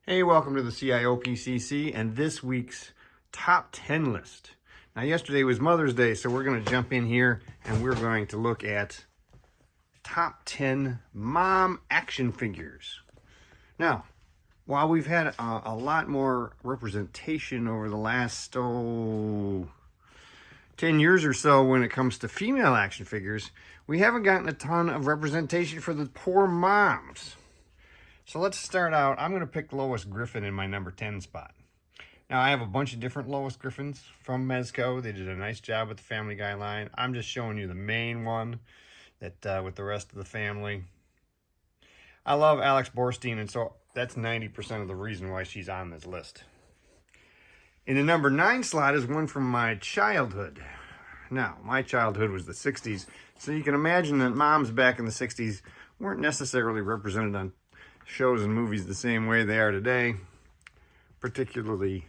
Hey, welcome to the CIOPCC and this week's Top 10 list. Now, yesterday was Mother's Day, so we're going to jump in here and we're going to look at Top 10 Mom Action Figures. Now, while we've had a lot more representation over the last 10 years or so when it comes to female action figures, we haven't gotten a ton of representation for the poor moms. So let's start out. I'm going to pick Lois Griffin in my number 10 spot. Now, I have a bunch of different Lois Griffins from Mezco. They did a nice job with the Family Guy line. I'm just showing you the main one that with the rest of the family. I love Alex Borstein, and so that's 90% of the reason why she's on this list. In the number 9 slot is one from my childhood. Now, my childhood was the 60s, so you can imagine that moms back in the 60s weren't necessarily represented on shows and movies the same way they are today, particularly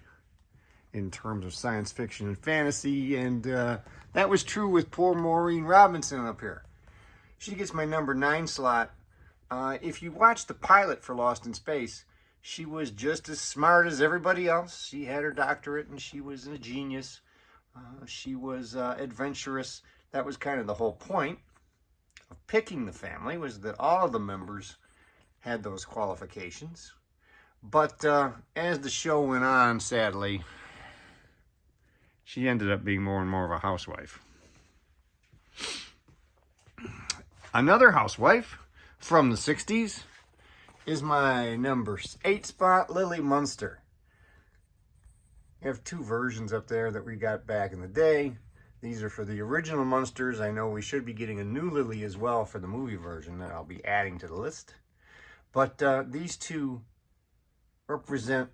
in terms of science fiction and fantasy, and that was true with poor Maureen Robinson up here. She gets my number 9 slot. If you watch the pilot for Lost in Space, she was just as smart as everybody else. She had her doctorate and she was a genius. She was adventurous. That was kind of the whole point of picking the family, was that all of the members had those qualifications. But as the show went on, sadly, she ended up being more and more of a housewife. Another housewife from the 60s is my number 8 spot, Lily Munster. We have 2 versions up there that we got back in the day. These are for the original Munsters. I know we should be getting a new Lily as well for the movie version that I'll be adding to the list. But these 2 represent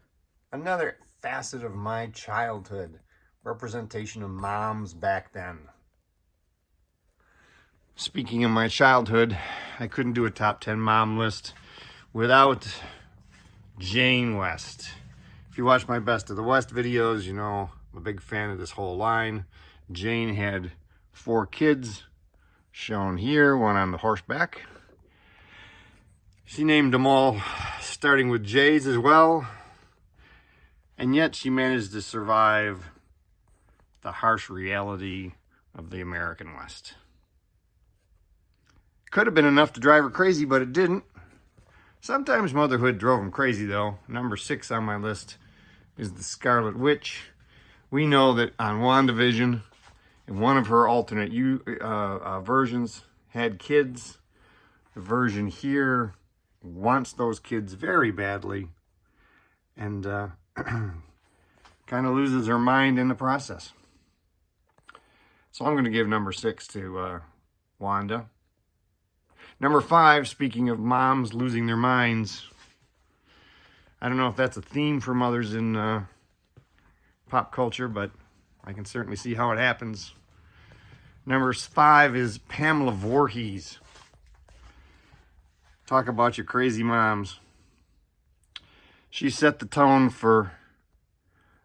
another facet of my childhood, representation of moms back then. Speaking of my childhood, I couldn't do a top 10 mom list without Jane West. If you watch my Best of the West videos, you know I'm a big fan of this whole line. Jane had 4 kids, shown here, one on the horseback. She named them all starting with J's as well, and yet she managed to survive the harsh reality of the American West. Could have been enough to drive her crazy, but it didn't. Sometimes motherhood drove them crazy, though. Number 6 on my list is the Scarlet Witch. We know that on WandaVision, one of her alternate versions had kids. The version here wants those kids very badly and kind of loses her mind in the process. So I'm going to give number 6 to Wanda. Number 5, speaking of moms losing their minds, I don't know if that's a theme for mothers in pop culture, but I can certainly see how it happens. Number 5 is Pamela Voorhees. Talk about your crazy moms. She set the tone for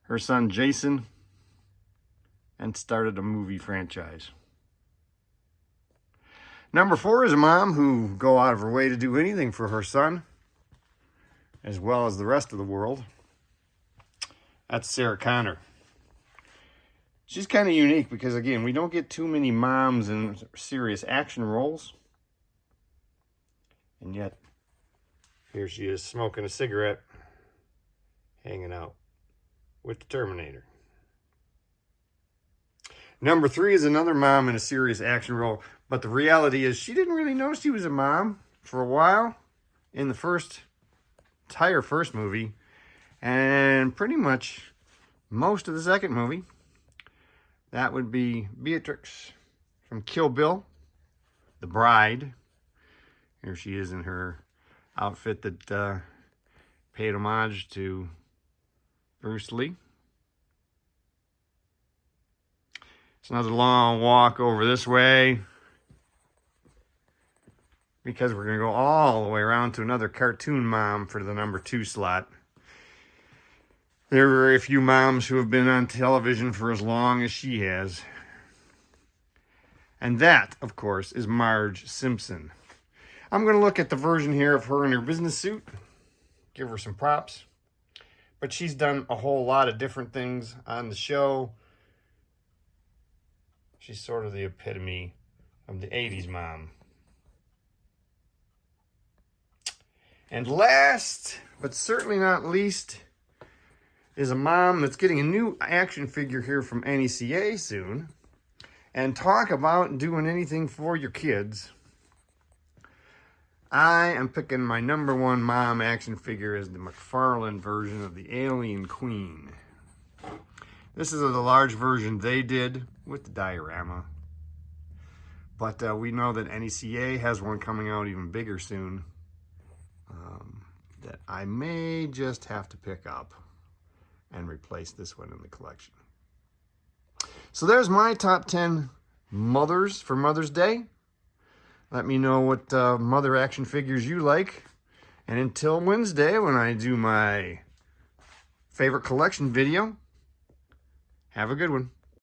her son Jason and started a movie franchise. Number 4 is a mom who go out of her way to do anything for her son, as well as the rest of the world. That's Sarah Connor. She's kind of unique because, again, we don't get too many moms in serious action roles. And yet, here she is smoking a cigarette, hanging out with the Terminator. Number 3 is another mom in a serious action role, but the reality is she didn't really know she was a mom for a while in the entire first movie, and pretty much most of the second movie. That would be Beatrix from Kill Bill, the bride. Here she is in her outfit that paid homage to Bruce Lee. It's another long walk over this way because we're going to go all the way around to another cartoon mom for the number 2 slot. There are very few moms who have been on television for as long as she has. And that, of course, is Marge Simpson. I'm going to look at the version here of her in her business suit, give her some props. but she's done a whole lot of different things on the show. She's sort of the epitome of the 80s mom. And last, but certainly not least, is a mom that's getting a new action figure here from NECA soon. And talk about doing anything for your kids. I am picking my #1 mom action figure as the McFarlane version of the Alien Queen. This is the large version they did with the diorama. But we know that NECA has one coming out even bigger soon that I may just have to pick up and replace this one in the collection. So there's my top 10 mothers for Mother's Day. Let me know what mother action figures you like. And until Wednesday, when I do my favorite collection video, have a good one.